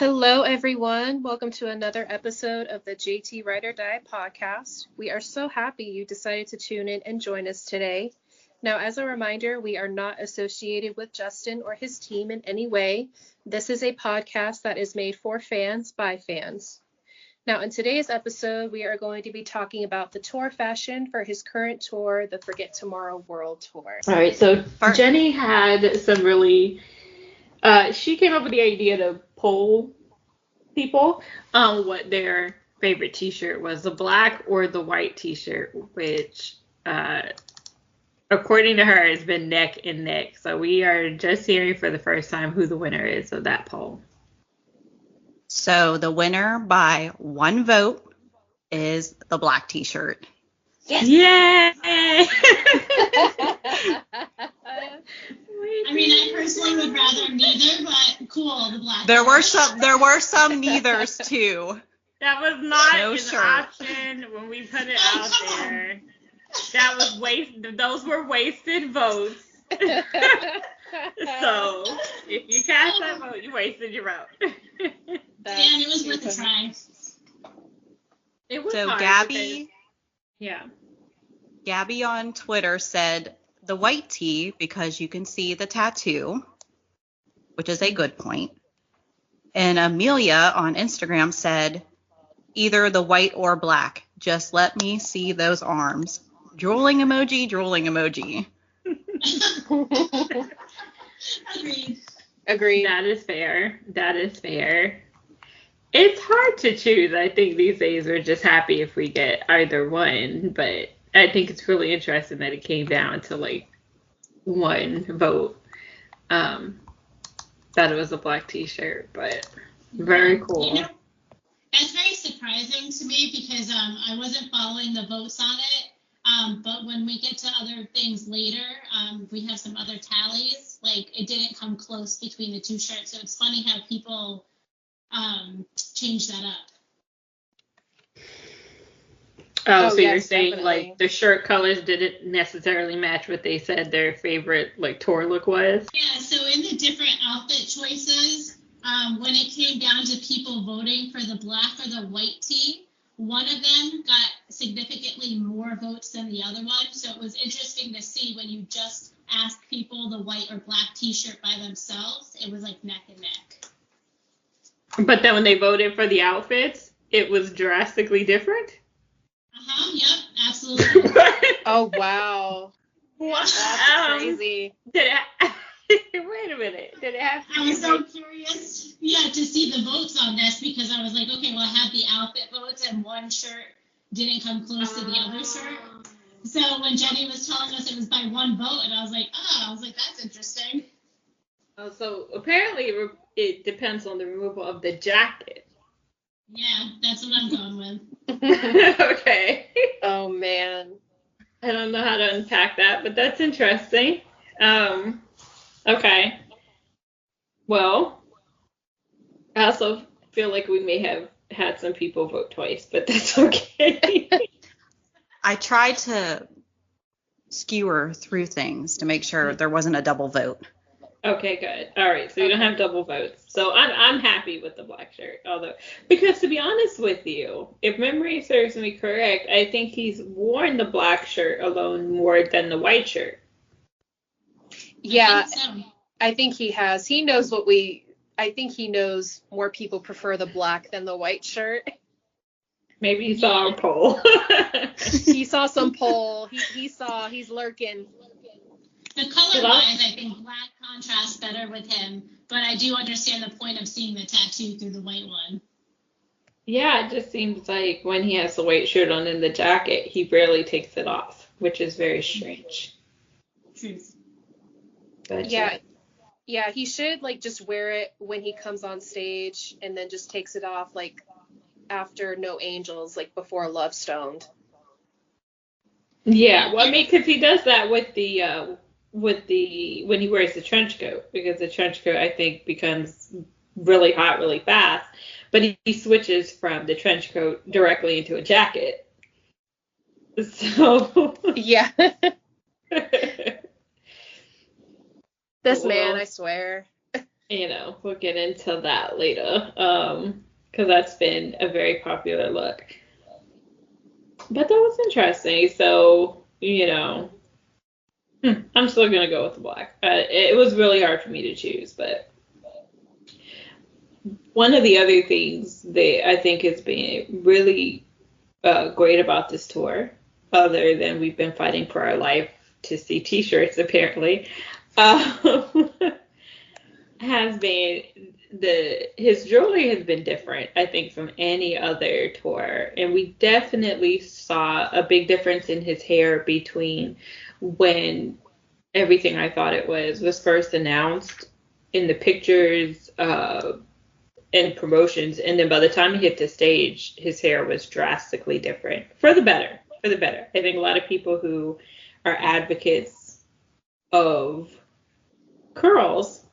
Hello, everyone. Welcome to another episode of the JT Ride or Die podcast. We are so happy you decided to tune in and join us today. Now, as a reminder, we are not associated with Justin or his team in any way. This is a podcast that is made for fans by fans. Now, in today's episode, we are going to be talking about the tour fashion for his current tour, the Forget Tomorrow World Tour. All right, so Jenny had some really, she came up with the idea to poll people on what their favorite t-shirt was, the black or the white t-shirt, which, according to her, has been neck and neck. So we are just hearing for the first time who the winner is of that poll. So the winner by one vote is the black t-shirt. Yes. Yay! I mean, I personally would rather neither, but cool, the black. There were some neithers too. That was not an option when we put it out there. That was those were wasted votes. So if you cast that vote, you wasted your vote. And it was worth a try. It was so hard Gabby. Yeah. Gabby on Twitter said the white tee because you can see the tattoo, which is a good point. And Amelia on Instagram said either the white or black. Just let me see those arms. Drooling emoji, drooling emoji. Agreed. That is fair. It's hard to choose. I think these days we're just happy if we get either one, but I think it's really interesting that it came down to like one vote. That it was a black t-shirt, but very cool. You know, that's very surprising to me because I wasn't following the votes on it. But when we get to other things later, we have some other tallies. Like it didn't come close between the two shirts, so it's funny how people change that up. Oh, so yes, you're saying definitely. like the shirt colors didn't necessarily match what they said their favorite like tour look was? Yeah, so in the different outfit choices, when it came down to people voting for the black or the white tee, one of them got significantly more votes than the other one. So it was interesting to see when you just asked people the white or black t-shirt by themselves, it was like neck and neck. But then when they voted for the outfits, it was drastically different? Yep, absolutely. Oh, wow. Wow. That's crazy. Wait a minute. Did it have to I be was so curious, to see the votes on this because I was like, okay, well, I have the outfit votes and one shirt didn't come close to the other shirt. So when Jenny was telling us it was by one vote, and I was like, that's interesting. Oh, so apparently it depends on the removal of the jacket. Yeah, that's what I'm going with. Okay. Oh, man. I don't know how to unpack that, but that's interesting. Okay. Well, I also feel like we may have had some people vote twice, but that's okay. I tried to skewer through things to make sure there wasn't a double vote. Okay, good. All right, so you don't have double votes. So I'm happy with the black shirt. Although, because to be honest with you, if memory serves me correct, I think he's worn the black shirt alone more than the white shirt. Yeah, So. I think he has. I think he knows more people prefer the black than the white shirt. Maybe he saw a poll. He saw some poll. He's lurking. The color-wise, I think black contrasts better with him, but I do understand the point of seeing the tattoo through the white one. Yeah, it just seems like when he has the white shirt on in the jacket, he barely takes it off, which is very strange. Truth. But Yeah, he should like just wear it when he comes on stage and then just takes it off like after No Angels, like before Love Stoned. Yeah, well, I mean, because he does that with the when he wears the trench coat, because the trench coat I think becomes really hot really fast, but he switches from the trench coat directly into a jacket. So Yeah. This man, I swear. we'll get into that later. Because that's been a very popular look. But that was interesting. So, I'm still gonna go with the black. It was really hard for me to choose, but one of the other things that I think has been really great about this tour, other than we've been fighting for our life to see T-shirts apparently, has been his jewelry has been different, I think, from any other tour, and we definitely saw a big difference in his hair between when Everything I Thought It Was first announced in the pictures and promotions, and then by the time he hit the stage, his hair was drastically different for the better. For the better, I think a lot of people who are advocates of curls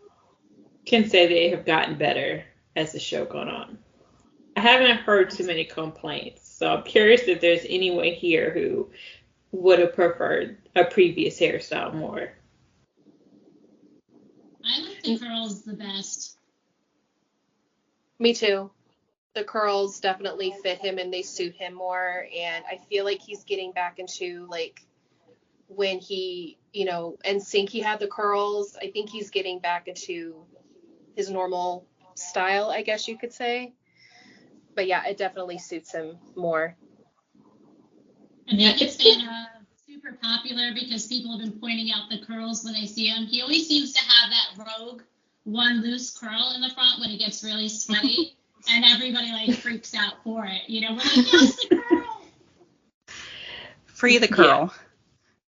can say they have gotten better as the show gone on. I haven't heard too many complaints, so I'm curious if there's anyone here who would have preferred a previous hairstyle more. I like the curls the best. Me too. The curls definitely fit him and they suit him more. And I feel like he's getting back into like when he, NSYNC, he had the curls. I think he's getting back into his normal style, I guess you could say. But yeah, it definitely suits him more. I think it's been super popular because people have been pointing out the curls when they see him. He always seems to have that rogue one loose curl in the front when it gets really sweaty, and everybody like freaks out for it. We're like, yes, the curl. Free the curl.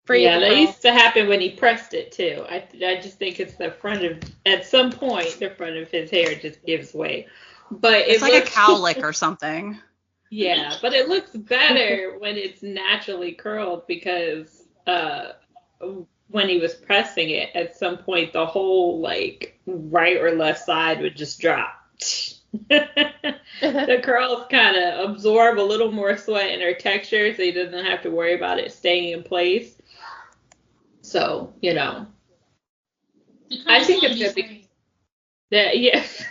Yeah. That used to happen when he pressed it too. I just think it's at some point the front of his hair just gives way. But it's like a cowlick or something. Yeah, but it looks better when it's naturally curled because when he was pressing it, at some point the whole like right or left side would just drop. The curls kind of absorb a little more sweat in her texture, so he doesn't have to worry about it staying in place. So, I think it's gonna be that, yes.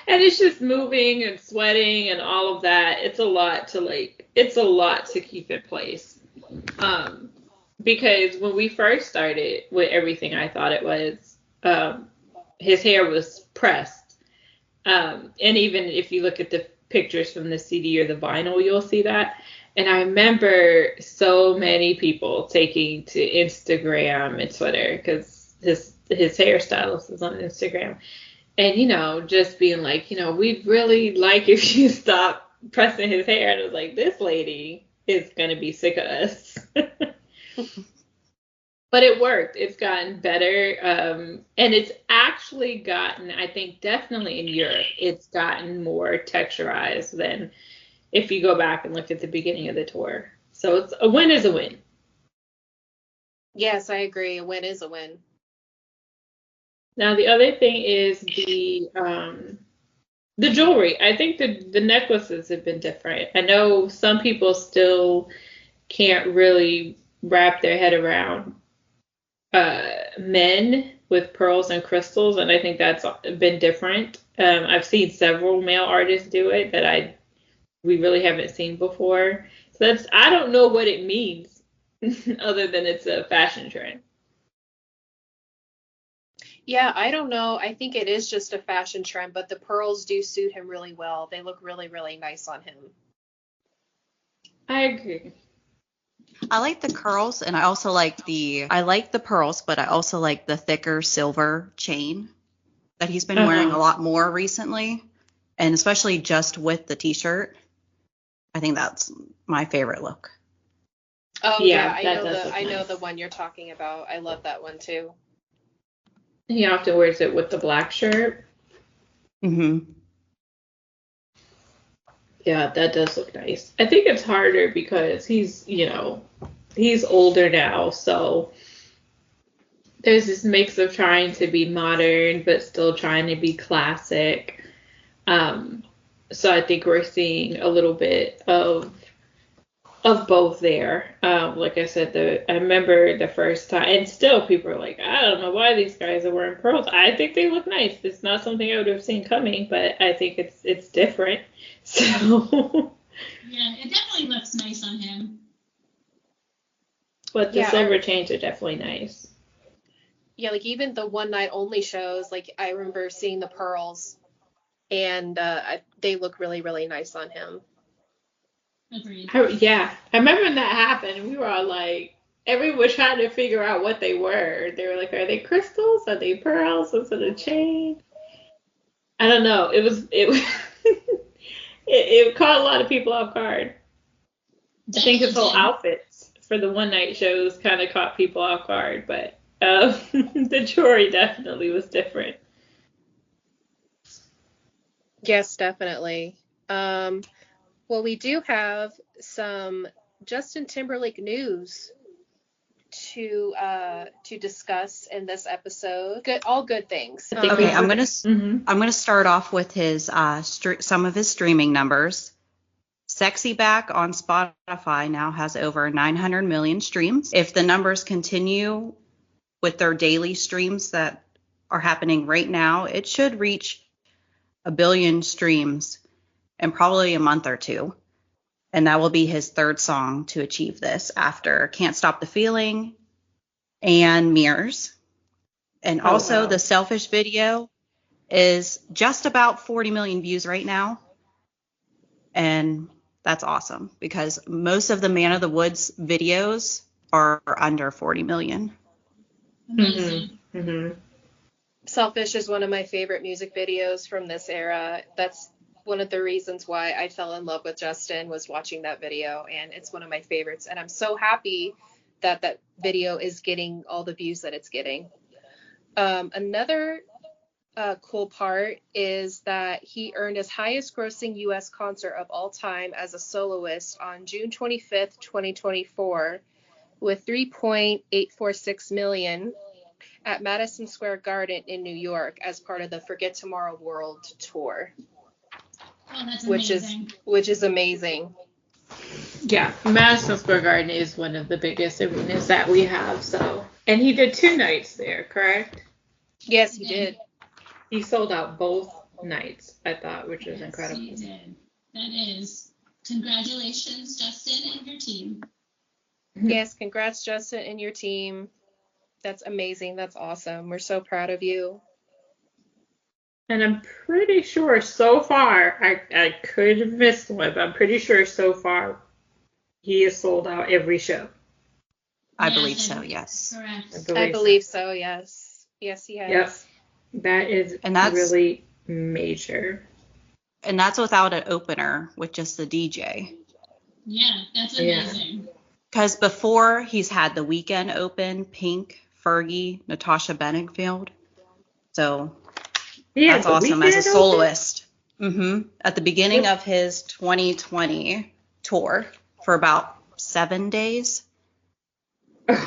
And it's just moving and sweating and all of that. It's a lot to keep in place. Because when we first started with Everything I Thought It Was, his hair was pressed. And even if you look at the pictures from the CD or the vinyl, you'll see that. And I remember so many people taking to Instagram and Twitter because his hairstylist is on Instagram. And, just being like, we'd really like if you stop pressing his hair. And I was like, this lady is going to be sick of us. But it worked. It's gotten better. And it's actually gotten, I think, definitely in Europe, it's gotten more texturized than if you go back and look at the beginning of the tour. So a win is a win. Yes, I agree. A win is a win. Now, the other thing is the jewelry. I think the necklaces have been different. I know some people still can't really wrap their head around men with pearls and crystals, and I think that's been different. I've seen several male artists do it that we really haven't seen before. So I don't know what it means other than it's a fashion trend. Yeah, I don't know. I think it is just a fashion trend, but the pearls do suit him really well. They look really, really nice on him. I agree. I like the curls, and I like the pearls, but I also like the thicker silver chain that he's been wearing a lot more recently, and especially just with the t-shirt. I think that's my favorite look. Oh yeah, I know the one you're talking about. I love that one too. He often wears it with the black shirt. Mm-hmm. Yeah, that does look nice. I think it's harder because he's older now, so there's this mix of trying to be modern but still trying to be classic. So I think we're seeing a little bit of of both there. Like I said, I remember the first time, and still people are like, I don't know why these guys are wearing pearls. I think they look nice. It's not something I would have seen coming, but I think it's different. So Yeah, it definitely looks nice on him. but the silver chains are definitely nice. Yeah, like even the one night only shows, like I remember seeing the pearls, and they look really, really nice on him. Agreed. I remember when that happened, and we were all like, everyone was trying to figure out what they were. They were like, are they crystals? Are they pearls? Is it a chain? I don't know. It caught a lot of people off guard. I think his whole outfits for the one night shows kind of caught people off guard, but the jewelry definitely was different. Yes, definitely. Well, we do have some Justin Timberlake news to discuss in this episode. All good things. Okay, I'm gonna start off with his some of his streaming numbers. Sexy Back on Spotify now has over 900 million streams. If the numbers continue with their daily streams that are happening right now, it should reach 1 billion streams in probably a month or two. And that will be his third song to achieve this after Can't Stop the Feeling and Mirrors. And also the Selfish video is just about 40 million views right now. And that's awesome because most of the Man of the Woods videos are under 40 million. Amazing. Mm-hmm. Selfish is one of my favorite music videos from this era. That's one of the reasons why I fell in love with Justin was watching that video, and it's one of my favorites. And I'm so happy that that video is getting all the views that it's getting. Another cool part is that he earned his highest grossing U.S. concert of all time as a soloist on June 25th, 2024, with 3.846 million at Madison Square Garden in New York as part of the Forget Tomorrow World Tour. Oh, that's amazing. Which is amazing. Yeah, Madison Square Garden is one of the biggest arenas that we have. So, and he did 2 nights there, correct? Yes, he did. He sold out both nights, I thought, which was incredible. He did. That is. Congratulations, Justin and your team. Yes, congrats, Justin and your team. That's amazing. That's awesome. We're so proud of you. And I'm pretty sure so far, I could have missed one, but I'm pretty sure so far he has sold out every show. I believe so, yes. Correct. I believe so, yes. Yes, he has. Yep. That's really major. And that's without an opener with just the DJ. Yeah, that's amazing. Because before he's had The Weeknd open, Pink, Fergie, Natasha Bedingfield. So that's awesome as a soloist. At the beginning of his 2020 tour for about 7 days. I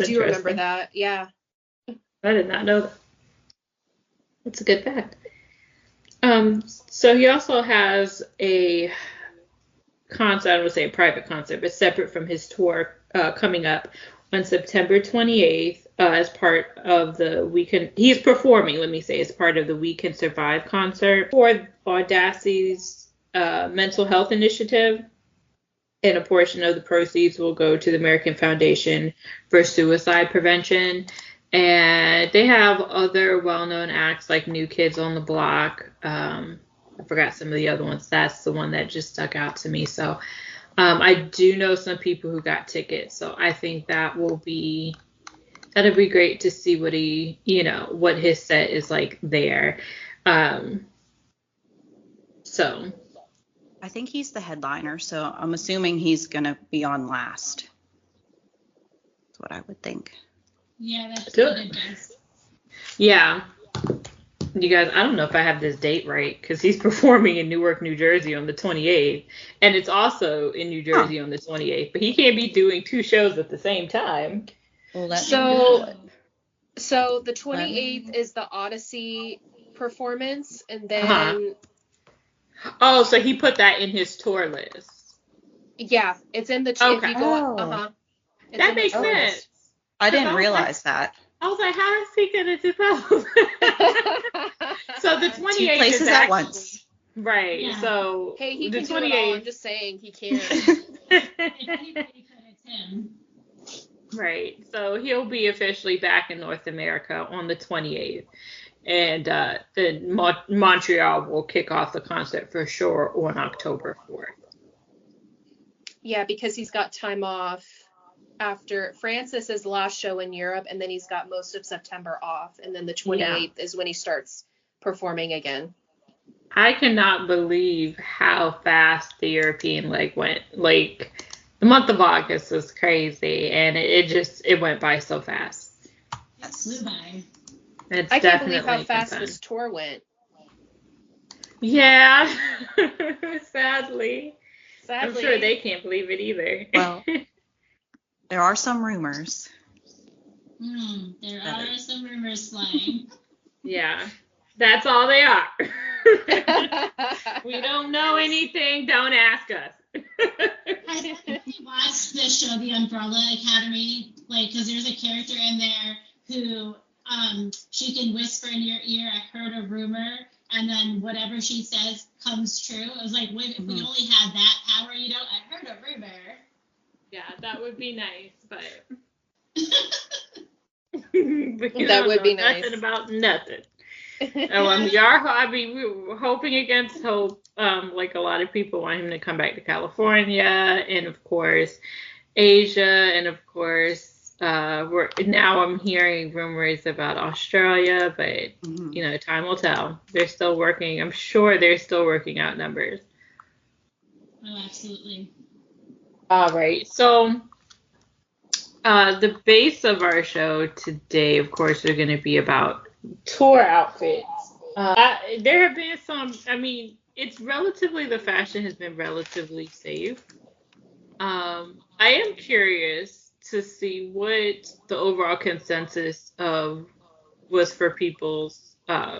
do remember that. Yeah. I did not know that. That's a good fact. So he also has a concert, I would say a private concert, but separate from his tour coming up on September 28th as part of the he's performing, let me say, as part of the We Can Survive concert for Audacy's mental health initiative. And a portion of the proceeds will go to the American Foundation for Suicide Prevention. And they have other well-known acts like New Kids on the Block. I forgot some of the other ones. That's the one that just stuck out to me. So I do know some people who got tickets. So I think that'll be great to see what what his set is like there. So I think he's the headliner, so I'm assuming he's going to be on last. That's what I would think. Yeah, that's good. Yeah. You guys, I don't know if I have this date right, because he's performing in Newark, New Jersey on the 28th, and it's also in New Jersey on the 28th, but he can't be doing 2 shows at the same time. Well, so the 28th is the Odyssey performance, and then Oh, so he put that in his tour list. Yeah, it's in the if Okay. you go Oh. It's That in the makes tour sense. list. I didn't I was realize that. I was like, how is he gonna do both? So the 28th Two places is at actually, once. right. Yeah. So Hey, he the can do it all. I'm 28th. just saying he can. If anybody could, it's him. Right. So he'll be officially back in North America on the 28th. And then Montreal will kick off the concert for sure on October 4th. Yeah, because he's got time off after Francis's last show in Europe, and then he's got most of September off, and then the 28th is when he starts performing again. I cannot believe how fast the European leg went. Like, the month of August was crazy, and it went by so fast. It flew by. It's I can't believe definitely how fast fun. this tour went. Yeah, sadly. I'm Sadly, sure they can't believe it either. Well, there are some rumors. There are some rumors flying. Yeah, that's all they are. We don't know anything. Don't ask us. Has anybody watched the show, The Umbrella Academy? Like, because there's a character in there who she can whisper in your ear, I heard a rumor, and then whatever she says comes true. I was like, wait, if we only had that power, you know, I heard a rumor. Yeah, that would be nice, but That would be nice. Nothing about nothing. We were hoping against hope. Like a lot of people want him to come back to California, and of course, Asia, and of course, I'm hearing rumors about Australia, but time will tell. They're still working. I'm sure they're still working out numbers. Oh, absolutely. All right, so the base of our show today, of course, are going to be about tour outfits. There have been some, the fashion has been relatively safe. I am curious to see what the overall consensus was for people's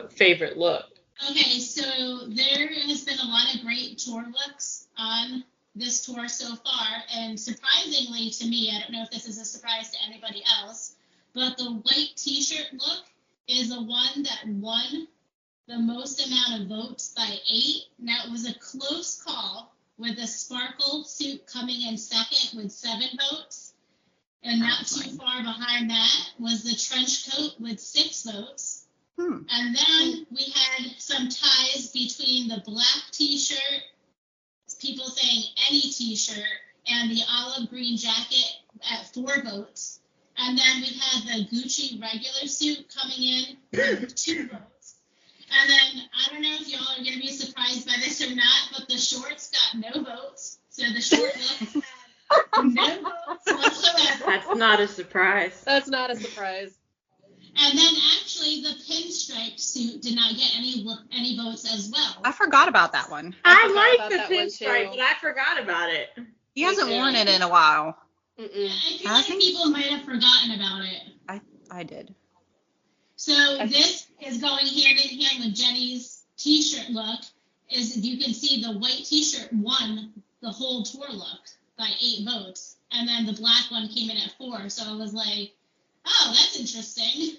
favorite look. Okay, so there has been a lot of great tour looks on this tour so far, and surprisingly to me, I don't know if this is a surprise to anybody else, but the white t-shirt look is the one that won the most amount of votes by 8. Now, it was a close call with the sparkle suit coming in second with 7 votes, and not too far behind that was the trench coat with 6 votes. And then we had some ties between the black t-shirt, people saying any t-shirt, and the olive green jacket at 4 votes. And then we had the Gucci regular suit coming in with 2 votes. And then I don't know if y'all are going to be surprised by this or not, but the shorts got no votes. So the short look had no votes whatsoever. That's not a surprise. That's not a surprise. And then actually the pinstripe suit did not get any votes as well. I forgot about that one. I like the that one pinstripe, too. but I forgot about it. He hasn't worn it in a while. I feel like people might have forgotten about it. I did. So this is going hand in hand with Jenny's t-shirt look. Is you can see the white t-shirt won the whole tour look by 8 votes, and then the black one came in at 4. So I was like, oh, that's interesting.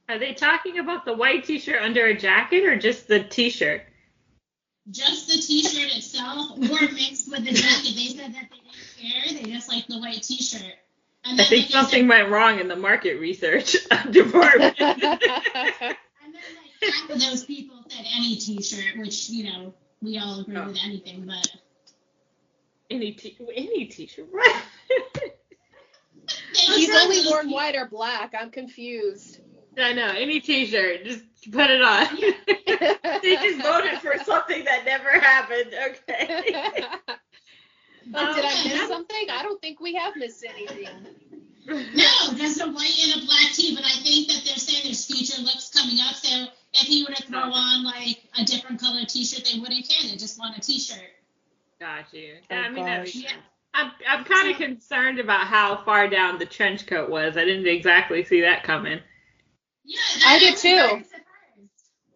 Are they talking about the white t-shirt under a jacket or just the t-shirt? Just the t-shirt itself, or mixed with the jacket. They said that they didn't care. They just liked the white t-shirt. And I think something went wrong in the market research department. And then half of those people said any t-shirt, which, we all agree with anything, but... Any t-shirt, right? He's only worn white or black. I'm confused. I know, any t-shirt, just put it on. They just voted for something that never happened. Okay. Did I miss something? I don't think we have missed anything. No, just a white and a black tee, but I think that they're saying there's future looks coming up, so if he were to throw on, like, a different color t-shirt, they wouldn't care. They just want a t-shirt. Got you. Yeah. I'm kind of concerned about how far down the trench coat was. I didn't exactly see that coming. Yeah, I did too.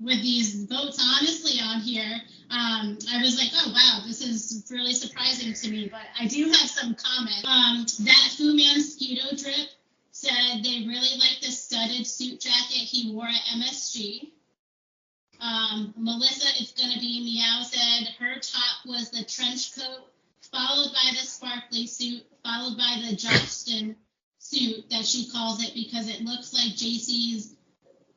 with these votes honestly on here. I was like, oh wow, this is really surprising to me. But I do have some comments. That Fu Mansueto drip said they really like the studded suit jacket he wore at MSG. Melissa, it's gonna be Meow, said her top was the trench coat, followed by the sparkly suit, followed by the Johnston suit that she calls it because it looks like JC's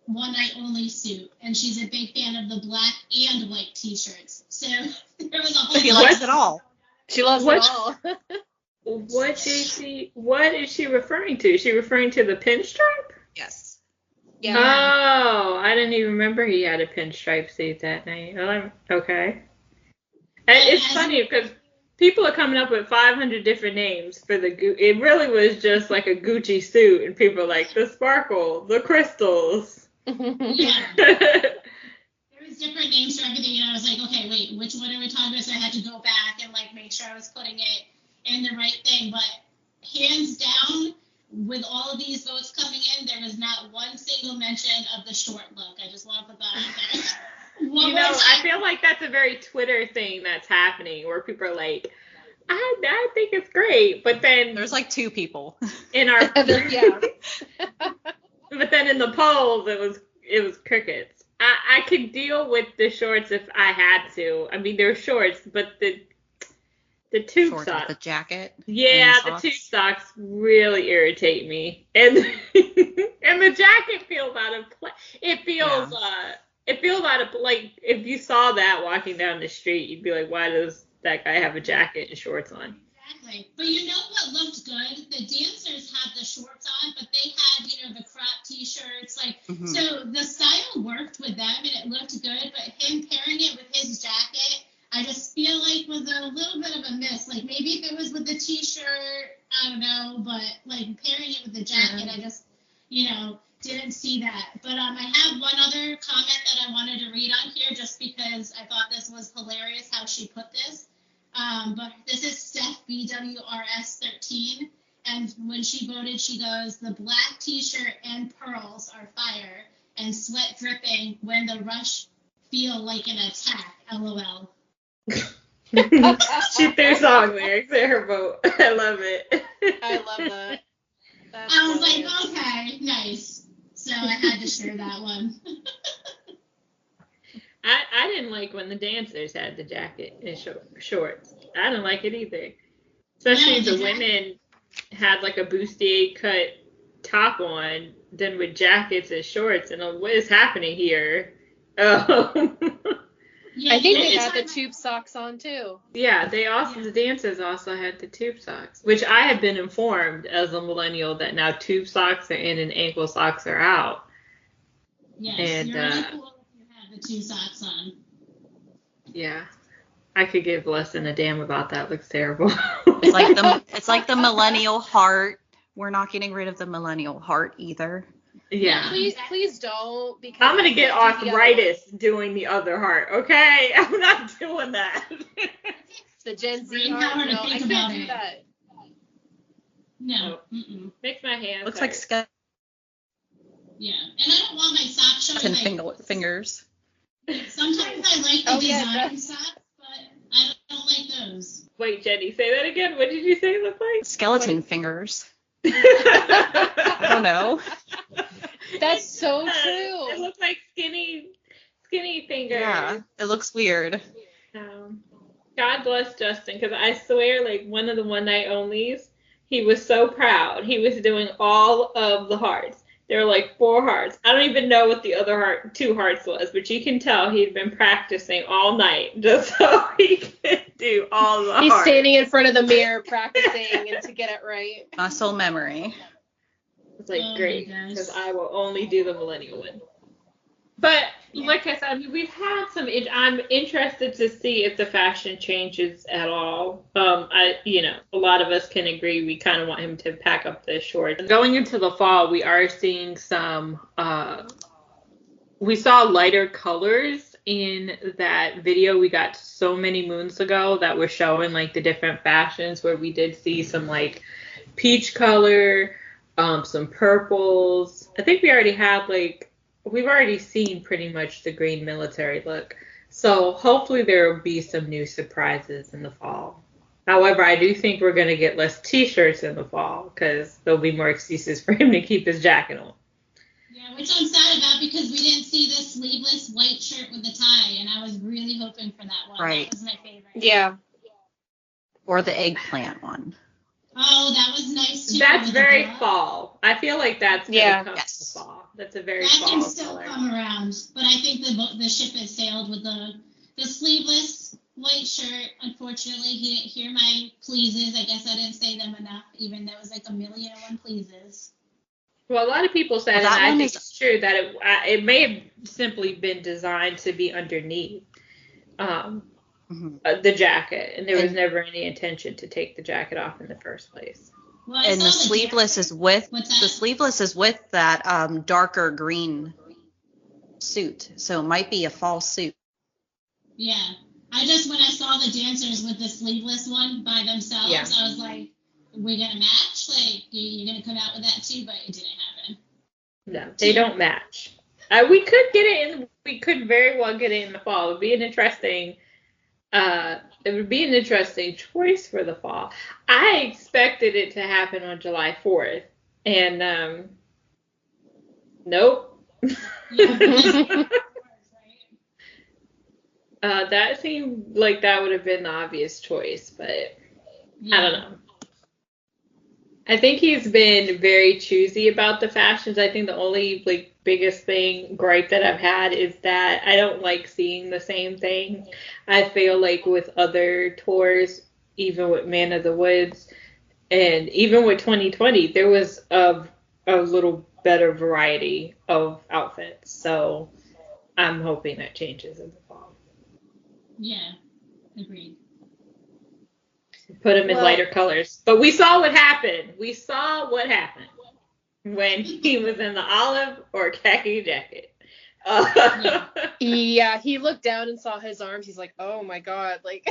one night only suit, and she's a big fan of the black and white t-shirts. So there was a whole She likes it all. She loves it all. What is she referring to? Is she referring to the pinstripe? Yes. Yeah. Oh, I didn't even remember he had a pinstripe suit that night. Oh, okay. And it's funny because people are coming up with 500 different names for the it really was just like a Gucci suit, and people are like the sparkle, the crystals. Yeah. There was different names for everything, and I was like, okay, wait, which one are we talking about? So I had to go back and like make sure I was putting it in the right thing. But hands down, with all of these votes coming in, there was not one single mention of the short look. I just want to put that out there. I feel like that's a very Twitter thing that's happening where people are like, I think it's great, but then There's like two people. in our Yeah. but then in the polls it was crickets. I could deal with the shorts if I had to. I mean, they're shorts, but the tube Shorts socks. with the jacket. Yeah, and the socks. tube socks really irritate me, and and the jacket feels out of place. It feels out of like if you saw that walking down the street, you'd be like, why does that guy have a jacket and shorts on? Exactly. But you know what looked good? The dancers had the shorts on, but they had, the crop t-shirts. So the style worked with them and it looked good, but him pairing it with his jacket, I just feel like was a little bit of a miss. Like maybe if it was with the t-shirt, I don't know, but like pairing it with the jacket, I just, didn't see that. But I have one other comment that I wanted to read on here just because I thought this was hilarious how she put this. But this is Steph BWRS13, and when she voted, she goes, the black t-shirt and pearls are fire, and sweat dripping when the rush feel like an attack, LOL. She threw song lyrics in her vote. I love it. I love that. That's I was brilliant. like, okay, nice. So I had to share that one. I didn't like when the dancers had the jacket and shorts. I didn't like it either. Especially No, the the women had like a bustier cut top on, then with jackets and shorts, and what is happening here? Oh. Yeah, I think they it's had the hard- tube socks on too. Yeah, the dancers also had the tube socks, which I have been informed as a millennial that now tube socks are in and ankle socks are out. Yes, and, you're really cool if you have the two socks on. Yeah, I could give less than a damn about that. Looks terrible. It's like the millennial heart. We're not getting rid of the millennial heart either. Yeah. Please don't, because I'm gonna get do the other arthritis doing the other heart, okay? I'm not doing that. one. The Gen Z Brain heart. power to No, I think can't about do it. that. No. Mm-mm. Makes my hands Looks hurt. like skeleton Yeah, and I don't want my socks showing like. fingers. Sometimes I like the Oh, yeah, design socks, but I don't like those. Wait, Jenny, say that again. What did you say it looked like? Skeleton fingers. I don't know. That's so It true. looks like skinny fingers. Yeah, it looks weird. God bless Justin, because I swear, like, one of the one night onlys, he was so proud. He was doing all of the hearts. There were like 4 hearts. I don't even know what the other 2 hearts was, but you can tell he'd been practicing all night just so he could do all the He's hearts. standing in front of the mirror practicing and to get it right. Muscle memory. It's like, Oh my great, gosh. because I will only do the millennial one. But like I said, I mean, we've had some. I'm interested to see if the fashion changes at all. A lot of us can agree we kind of want him to pack up the shorts. Going into the fall, we are seeing some. We saw lighter colors in that video we got so many moons ago that were showing like the different fashions, where we did see some like peach color, some purples. I think we already had like we've already seen pretty much the green military look. So hopefully there will be some new surprises in the fall. However, I do think we're going to get less t-shirts in the fall because there'll be more excuses for him to keep his jacket on. Yeah, which I'm sad about because we didn't see the sleeveless white shirt with the tie, and I was really hoping for that one. Right. That was my favorite. Yeah. Or the eggplant one. Oh, that was nice too. That's with very the glove. fall. I feel like that's going to come in the fall. That's a very That fall can still color. come around, but I think the ship has sailed with the sleeveless white shirt. Unfortunately, he didn't hear my pleases. I guess I didn't say them enough, even though it was like 1,000,001 pleases. Well, a lot of people said, Well, that and I one think is- it's true, that it may have simply been designed to be underneath the jacket, and there was never any intention to take the jacket off in the first place. Well, I And saw the sleeveless dancer. is with What's that? the sleeveless is with that darker green suit, so it might be a fall suit. Yeah. When I saw the dancers with the sleeveless one by themselves, Yeah. I was like, we're going to match? Like, you're going to come out with that too? But it didn't happen. No, they don't match. We could get it in. We could very well get it in the fall. It would be an interesting. It would be an interesting choice for the fall. I expected it to happen on July 4th, and nope. Yeah. That seemed like that would have been the obvious choice, but I don't know. I think he's been very choosy about the fashions. I think the only biggest gripe that I've had is that I don't like seeing the same thing. I feel like with other tours, even with Man of the Woods, and even with 2020, there was a little better variety of outfits. So I'm hoping that changes in the fall. Yeah. Agreed. Put them in lighter colors. But we saw what happened. When he was in the olive or khaki jacket. Yeah, he looked down and saw his arms. He's like, oh my God. Like,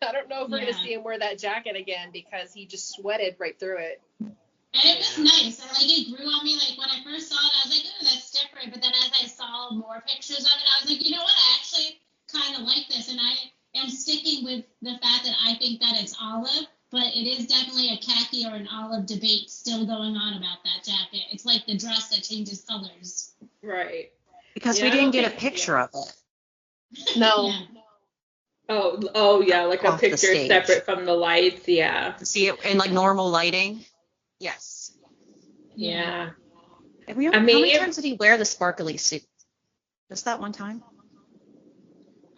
I don't know if we're going to see him wear that jacket again because he just sweated right through it. And it was nice. It grew on me. Like, when I first saw it, I was like, oh, that's different. But then as I saw more pictures of it, I was like, you know what? I actually kind of like this. And I am sticking with the fact that I think that it's olive. But it is definitely a khaki or an olive debate still going on about that jacket. It's like the dress that changes colors. Right. Because we didn't get a picture of it. No. Yeah. Oh yeah, like a Off the picture stage. separate from the lights. Yeah. See it in normal lighting. Yes. Yeah. How many times did he wear the sparkly suit? Just that one time?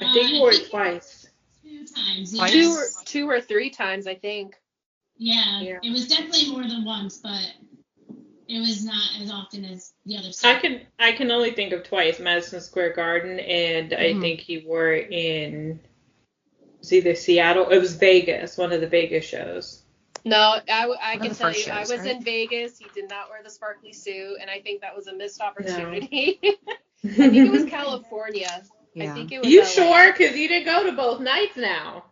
I think he wore it twice. 2 times. Twice? Yes. Two or three times, I think. Yeah. It was definitely more than once, but it was not as often as the other side. I can only think of twice, Madison Square Garden, and I think he wore it in, it was either Seattle, it was Vegas, one of the Vegas shows. No, I can tell you, shows, I was right? in Vegas. He did not wear the sparkly suit, and I think that was a missed opportunity. I think it was California. Yeah. I think it was You LA. sure? Because you didn't go to both nights now.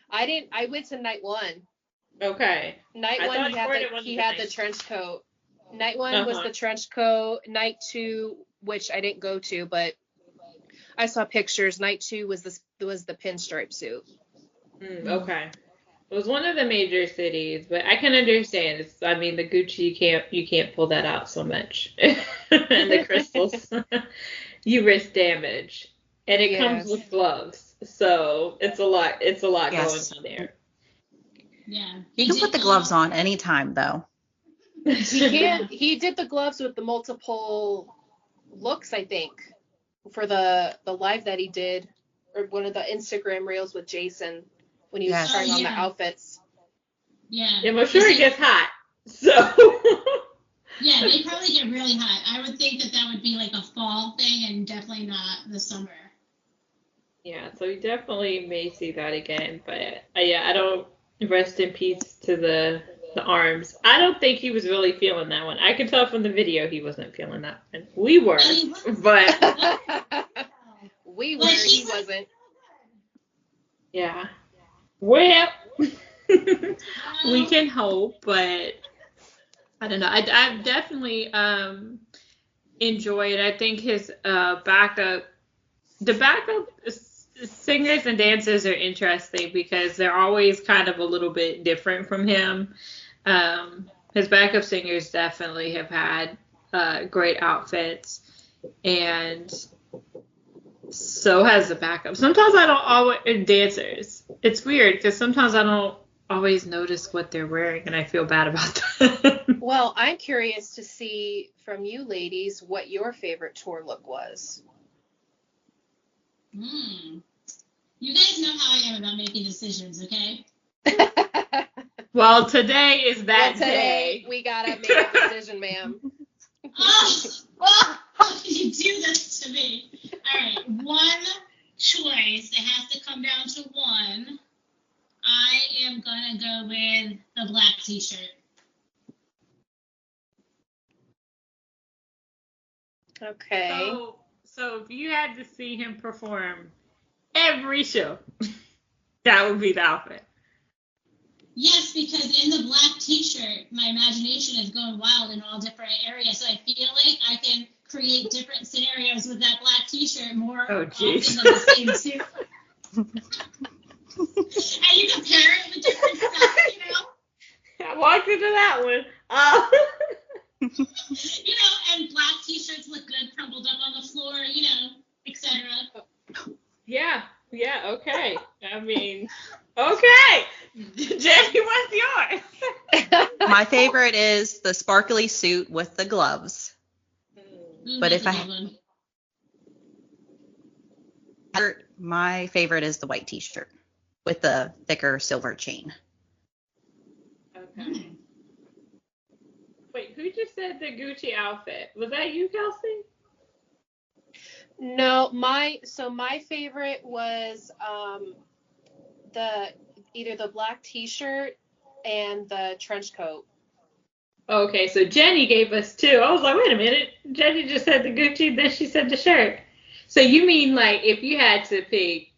I didn't. I went to night one. Okay. Night I one, thought he he wore it had one of he the had the nights. trench coat. Night one was the trench coat. Night two, which I didn't go to, but I saw pictures. Night two was the pinstripe suit. Okay. It was one of the major cities, but I can understand. I mean, the Gucci, you can't pull that out so much. And the crystals, you risk damage. And it comes with gloves. So it's a lot going on there. Yeah. You can put the gloves on anytime, though. He did the gloves with the multiple looks, I think, for the live that he did, or one of the Instagram reels with Jason when he was trying on the outfits. Yeah. Yeah, I'm sure it gets hot. So. Yeah, they probably get really hot. I would think that would be like a fall thing and definitely not the summer. Yeah, so we definitely may see that again, but I don't. Rest in peace to the arms. I don't think he was really feeling that one. I could tell from the video he wasn't feeling that one. We were, but we were. He wasn't. Yeah. Well, we can hope, but I don't know. I definitely enjoy it. I think his backup singers and dancers are interesting because they're always kind of a little bit different from him. His backup singers definitely have had great outfits, and so has the backup. Sometimes I don't always dancers. It's weird because sometimes I don't always notice what they're wearing, and I feel bad about that. Well, I'm curious to see from you ladies what your favorite tour look was. You guys know how I am about making decisions, okay? Well, today is that today day. we gotta make a decision, ma'am. How can you do this to me? All right, one choice. It has to come down to one. I am gonna go with the black t-shirt. Okay. So if you had to see him perform every show, that would be the outfit. Yes, because in the black t-shirt, my imagination is going wild in all different areas. So I feel like I can create different scenarios with that black t-shirt more often than the same suit. And you compare it with different stuff, you know? I walked into that one. You know, and black t-shirts look good crumpled up on the floor, you know, etc. Yeah, okay. I mean, okay. Jenny, what's yours? My favorite is the sparkly suit with the gloves. But if my favorite is the white t-shirt with the thicker silver chain. Okay. Wait, who just said the Gucci outfit? Was that you, Kelsey? No, my favorite was either the black t-shirt and the trench coat. Okay, so Jenny gave us two. I was like, wait a minute. Jenny just said the Gucci, then she said the shirt. So you mean like if you had to pick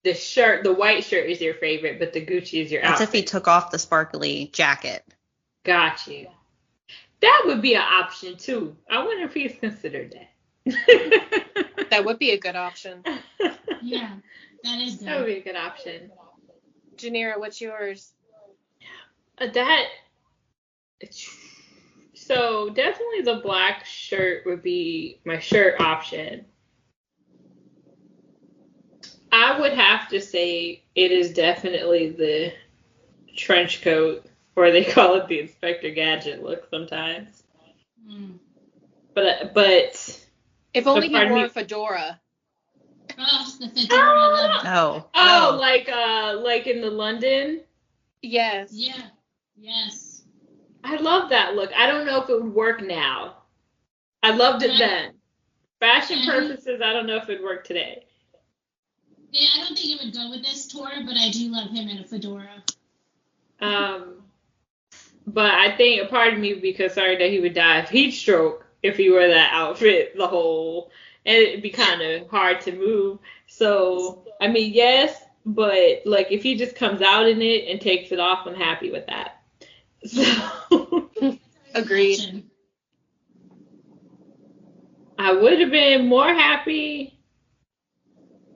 the shirt, the white shirt is your favorite, but the Gucci is your outfit. That's if he took off the sparkly jacket. Got you. That would be an option too. I wonder if he's considered that. That would be a good option. Yeah, that is good. That would be a good option. Janira, what's yours? So definitely the black shirt would be my shirt option. I would have to say it is definitely the trench coat, or they call it the Inspector Gadget look sometimes. But if only he wore a fedora. Oh, the fedora. Oh, like in the London. Yes. Yeah. Yes. I love that look. I don't know if it would work now. I loved it then. Fashion purposes, I don't know if it would work today. Yeah, I don't think it would go with this tour, but I do love him in a fedora. But I think a part of me would be concerned that he would die of heat stroke if he wore that outfit and it'd be kind of hard to move. So, I mean, yes, but like if he just comes out in it and takes it off, I'm happy with that. So, agreed. I would have been more happy.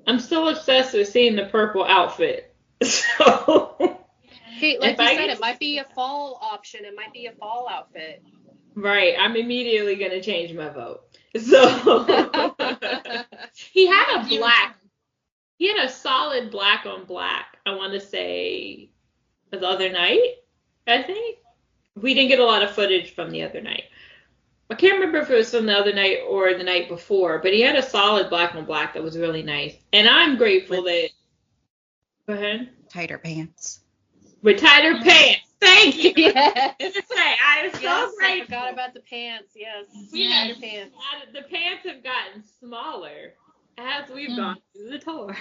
I'm still obsessed with seeing the purple outfit. So, hey, like you said, it might be a fall option. It might be a fall outfit. Right. I'm immediately going to change my vote. So, he had a solid black on black, I want to say, the other night, I think. We didn't get a lot of footage from the other night. I can't remember if it was from the other night or the night before, but he had a solid black on black that was really nice. And I'm grateful that... Go ahead. Tighter pants. With tighter pants. Thank you. Yes. I am so grateful. I forgot about the pants. Yes. Tighter pants. The pants have gotten smaller as we've gone through the tour.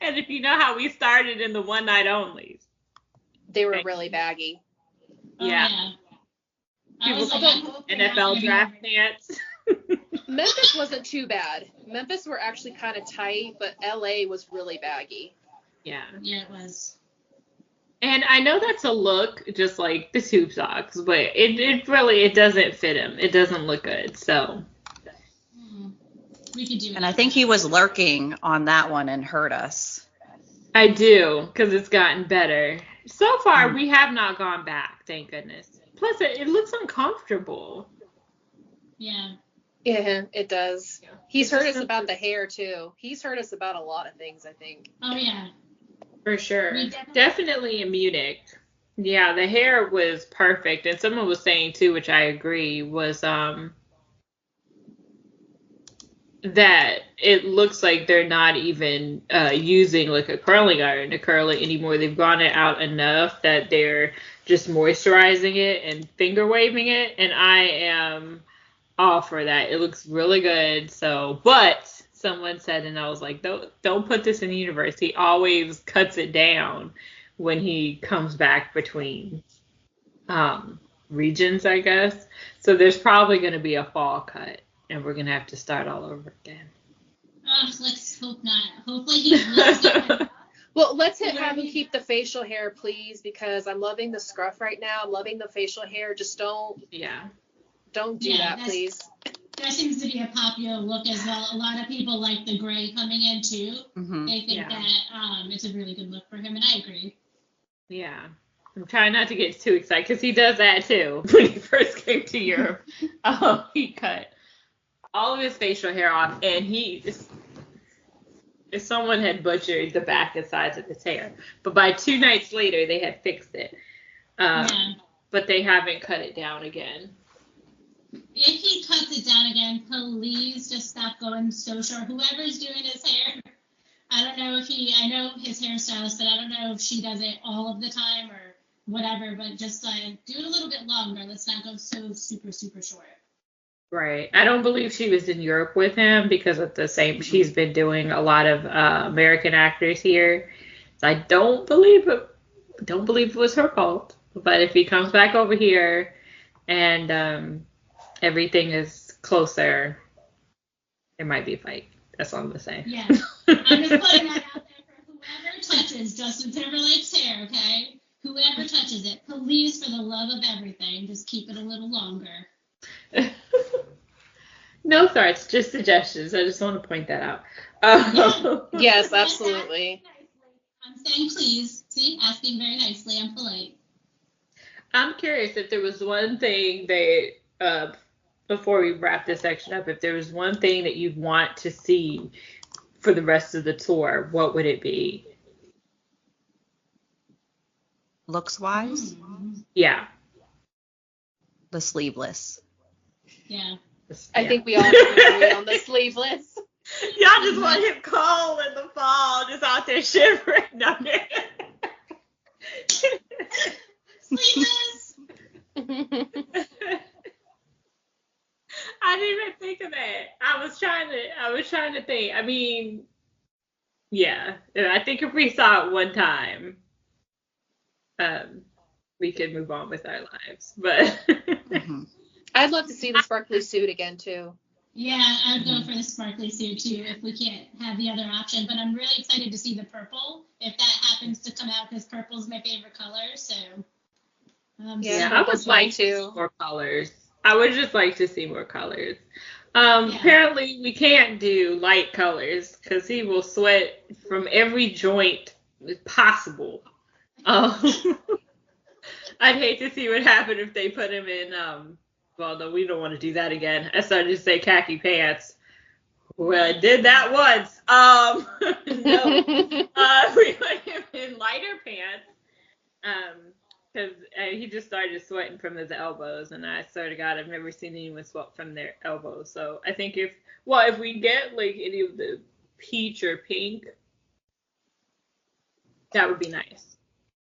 And if you know how we started in the one night onlys. They were really baggy. Yeah. NFL draft pants. Memphis wasn't too bad. Memphis were actually kind of tight, but LA was really baggy. Yeah. Yeah, it was. And I know that's a look, just like the tube socks, but it really it doesn't fit him. It doesn't look good. So We could do it. And I think he was lurking on that one and hurt us. I do, because it's gotten better. So far, we have not gone back, thank goodness. Plus, it looks uncomfortable. Yeah. Yeah, it does. He's heard us about the hair too. He's heard us about a lot of things, I think. Oh yeah. For sure. We Definitely in Munich. Yeah, the hair was perfect. And someone was saying too, which I agree, was that it looks like they're not even using like a curling iron to curl it anymore. They've gone it out enough that they're just moisturizing it and finger waving it. And I am all for that. It looks really good. So, but someone said, and I was like, don't put this in the universe. He always cuts it down when he comes back between regions, I guess. So there's probably going to be a fall cut, and we're going to have to start all over again. Let's hope not. Hopefully he lives it. Well, let's have him keep the facial hair, please, because I'm loving the scruff right now. I'm loving the facial hair. Just don't do that, please. That seems to be a popular look as well. A lot of people like the gray coming in too. Mm-hmm. They think that it's a really good look for him, and I agree. Yeah. I'm trying not to get too excited because he does that too. When he first came to Europe, he cut all of his facial hair off, and if someone had butchered the back and sides of his hair. But by 2 nights later, they had fixed it. But they haven't cut it down again. If he cuts it down again, please just stop going so short. Whoever's doing his hair, I don't know if I know his hairstylist, but I don't know if she does it all of the time or whatever, but just do it a little bit longer. Let's not go so super, super short. Right. I don't believe she was in Europe with him because of the same. She's been doing a lot of American actors here. So I don't believe it was her fault. But if he comes back over here and everything is closer, there might be a fight. That's all I'm gonna say. Yeah. I'm just putting that out there for whoever touches Justin Timberlake's hair, okay? Whoever touches it, please, for the love of everything, just keep it a little longer. No threats, just suggestions. I just want to point that out. Yes, absolutely. I'm saying please. See, asking very nicely. I'm polite. I'm curious if there was one thing that, before we wrap this section up, if there was one thing that you'd want to see for the rest of the tour, what would it be? Looks wise, Yeah. the sleeveless. Yeah. I think we all agree on the sleeveless. Y'all just want him cold in the fall, just out there shivering down there. Sleeveless. I didn't even think of that. I was trying to think. I mean, yeah. I think if we saw it one time, we could move on with our lives. But I'd love to see the sparkly suit again too. Yeah, I'd go for the sparkly suit too if we can't have the other option. But I'm really excited to see the purple if that happens to come out because purple's my favorite color. So I would like to more colors. I would just like to see more colors. Apparently we can't do light colors because he will sweat from every joint possible. I'd hate to see what happened if they put him in well, no, we don't want to do that again. I started to say khaki pants. Well, I did that once. No. We put him in lighter pants. Because he just started sweating from his elbows, and I swear to God, I've never seen anyone sweat from their elbows. So I think if we get like any of the peach or pink, that would be nice.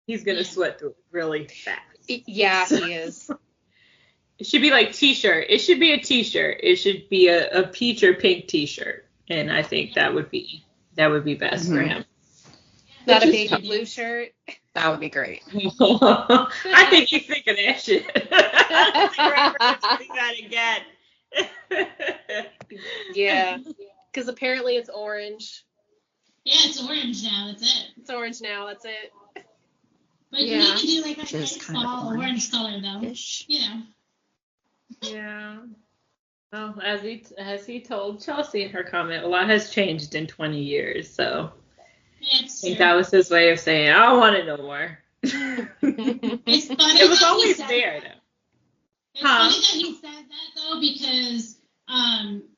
He's gonna sweat through it really fast. Yeah, he is. It should be like t-shirt. It should be a t-shirt. It should be a peach or pink t-shirt, and I think that would be best for him. Not a baby blue shirt. That would be great. I think he's thinking that shit. I think we're that again. Yeah, because apparently it's orange. Yeah, it's orange now. That's it. It's orange now. That's it. But Yeah. he can do like a Which is nice kind of fall orange color though. Ish. You know. Yeah. Well, as he told Chelsea in her comment, a lot has changed in 20 years. So Yeah, I it's think true. that was his way of saying, I don't want it no more. It's funny It was that he always said there, that. though. It's Huh? funny that he said that though, because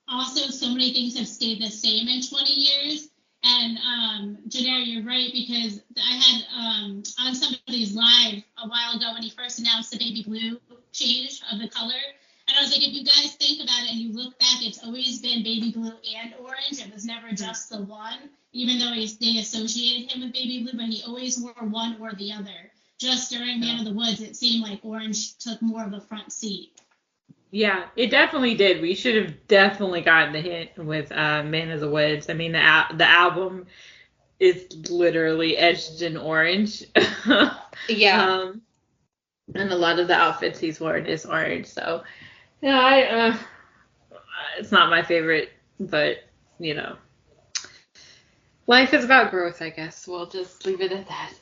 also so many things have stayed the same in 20 years. And Janelle, you're right, because I had on somebody's live a while ago when he first announced the baby blue change of the color. And I was like, if you guys think about it and you look back, it's always been baby blue and orange. It was never just the one, even though they associated him with baby blue, but he always wore one or the other. Just during Man of the Woods, it seemed like orange took more of a front seat. Yeah, it definitely did. We should have definitely gotten the hint with Man of the Woods. I mean, the album is literally edged in orange. Yeah. And a lot of the outfits he's worn is orange. So, yeah, it's not my favorite, but, you know, life is about growth, I guess. We'll just leave it at that.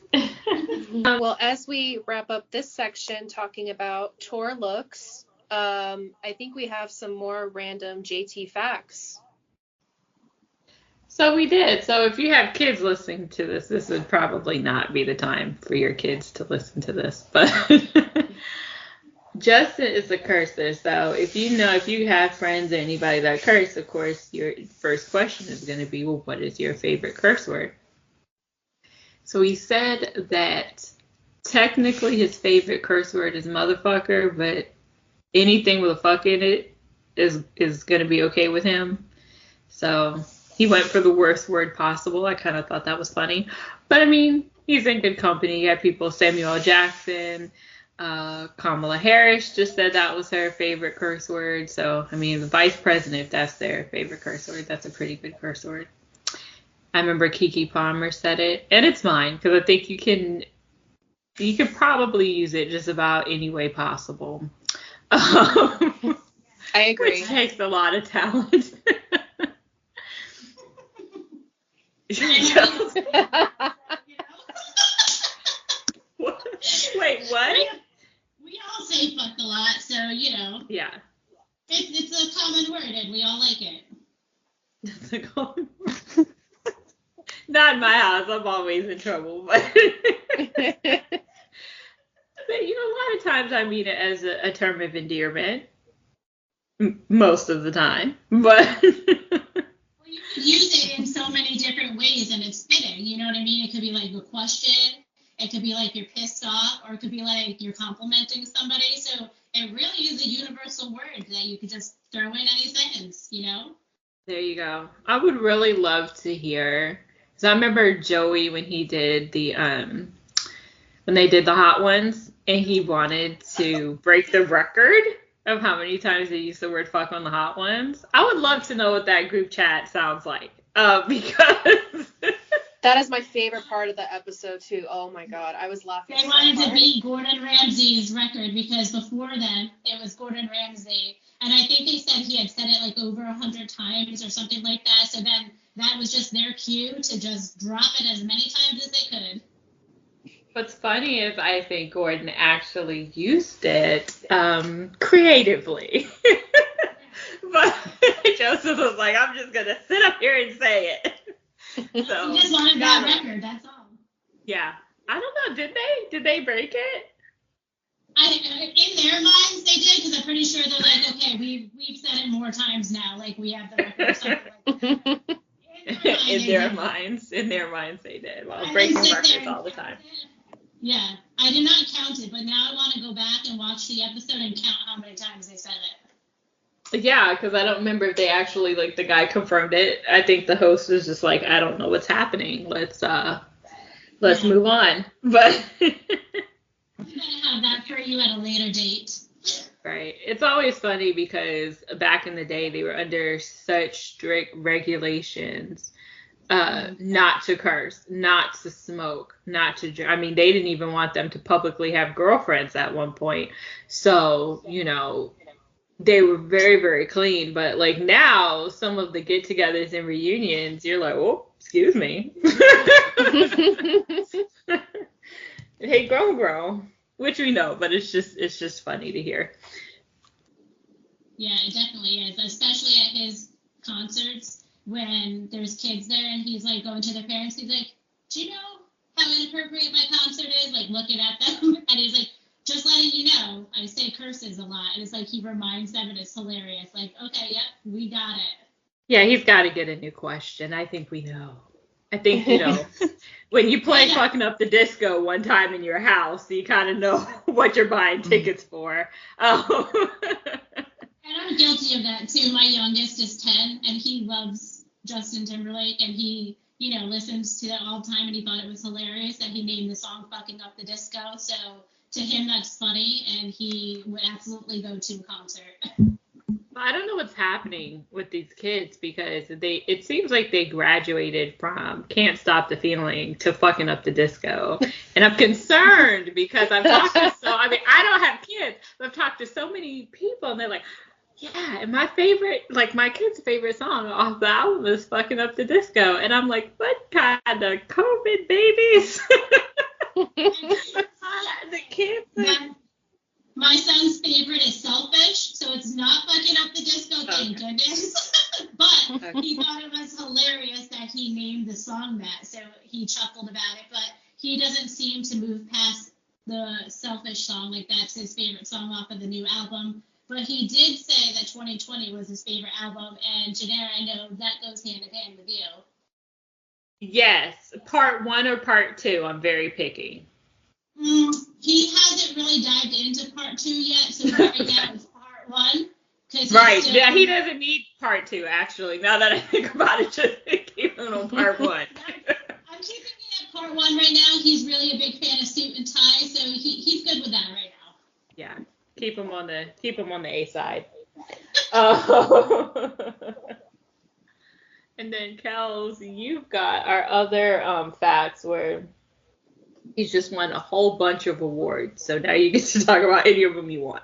Well, as we wrap up this section talking about tour looks, I think we have some more random JT facts. So we did. So if you have kids listening to this, this would probably not be the time for your kids to listen to this. But Justin is a cursor. So if you have friends or anybody that curse, of course, your first question is going to be, well, what is your favorite curse word? So he said that technically his favorite curse word is motherfucker, but anything with a fuck in it is going to be okay with him. So he went for the worst word possible. I kind of thought that was funny. But, I mean, he's in good company. You have people, Samuel L. Jackson, Kamala Harris just said that was her favorite curse word. So, I mean, the vice president, if that's their favorite curse word, that's a pretty good curse word. I remember Keke Palmer said it. And it's mine, because I think you can probably use it just about any way possible. I agree. Which takes a lot of talent. Wait, what? We all say fuck a lot, so you know. Yeah. It's a common word, and we all like it. That's a common word. Not in my house. I'm always in trouble, but but you know, a lot of times I mean it as a term of endearment. Most of the time, but Well, you could use it in so many different ways, and it's fitting. You know what I mean? It could be like a question. It could be like you're pissed off, or it could be like you're complimenting somebody. So it really is a universal word that you could just throw in any sentence, you know? there you go. I would really love to hear. So I remember Joey when he did when they did the hot ones, and he wanted to break the record of how many times they used the word fuck on the hot ones. I would love to know what that group chat sounds like. Because That is my favorite part of the episode too. Oh my god, I was laughing. They wanted to beat Gordon Ramsay's record because before then it was Gordon Ramsay, and I think they said he had said it like over 100 times or something like that. So then that was just their cue to just drop it as many times as they could. what's funny is I think Gordon actually used it creatively. But Joseph was like, I'm just going to sit up here and say it. So, He just wanted that record, that's all. Yeah. I don't know. Did they break it? In their minds they did, because I'm pretty sure they're like, okay, we've said it more times now, like we have the record or something like that. In their minds they did. Well, I breaking didn't sit records there and all the count time. it. Yeah, I did not count it, but now I want to go back and watch the episode and count how many times they said it. Yeah, because I don't remember if they actually, like, the guy confirmed it. I think the host was just like, I don't know what's happening. Let's move on. But I'm gonna have that for you at a later date. right. It's always funny because back in the day they were under such strict regulations. Not to curse, not to smoke, not to drink. I mean, they didn't even want them to publicly have girlfriends at one point. So, you know, they were very, very clean. But like now, some of the get-togethers and reunions, you're like, oh, excuse me. Hey, grow, which we know, but it's just funny to hear. Yeah, it definitely is, especially at his concerts when there's kids there and he's like going to their parents. He's like, "Do you know how inappropriate my concert is?" Like looking at them, and he's like, "Just letting you know, I say curses a lot." And it's like he reminds them, and it's hilarious. Like, okay, yep, we got it. Yeah, he's got to get a new question. I think we know. I think, when you play Fucking Up the Disco one time in your house, you kind of know what you're buying tickets for. And I'm guilty of that too. My youngest is 10, and he loves Justin Timberlake, and he, listens to it all the time, and he thought it was hilarious that he named the song "Fucking Up the Disco." So to him, that's funny, and he would absolutely go to a concert. I don't know what's happening with these kids because it seems like they graduated from Can't Stop the Feeling to Fucking Up the Disco. And I'm concerned because I don't have kids, but I've talked to so many people and they're like, yeah, and my kid's favorite song off the album is Fucking Up the Disco. And I'm like, what kind of COVID babies? The kids. My son's favorite is Selfish, so it's not Fucking Up the Disco, thank goodness. But he thought it was hilarious that he named the song that, so he chuckled about it. But he doesn't seem to move past the Selfish song, like that's his favorite song off of the new album. But he did say that 2020 was his favorite album, and Janera, I know that goes hand in hand with you. Yes, part 1 or part 2, I'm very picky. He hasn't really dived into part 2 yet, so right now it's part 1. Right, yeah, he doesn't need part 2, actually. Now that I think about it, just keep him on part 1. I'm keeping it at part 1 right now. He's really a big fan of Suit and Tie, so he's good with that right now. Yeah, keep him on the A side. And then Kels, you've got our other facts where he's just won a whole bunch of awards. So now you get to talk about any of them you want.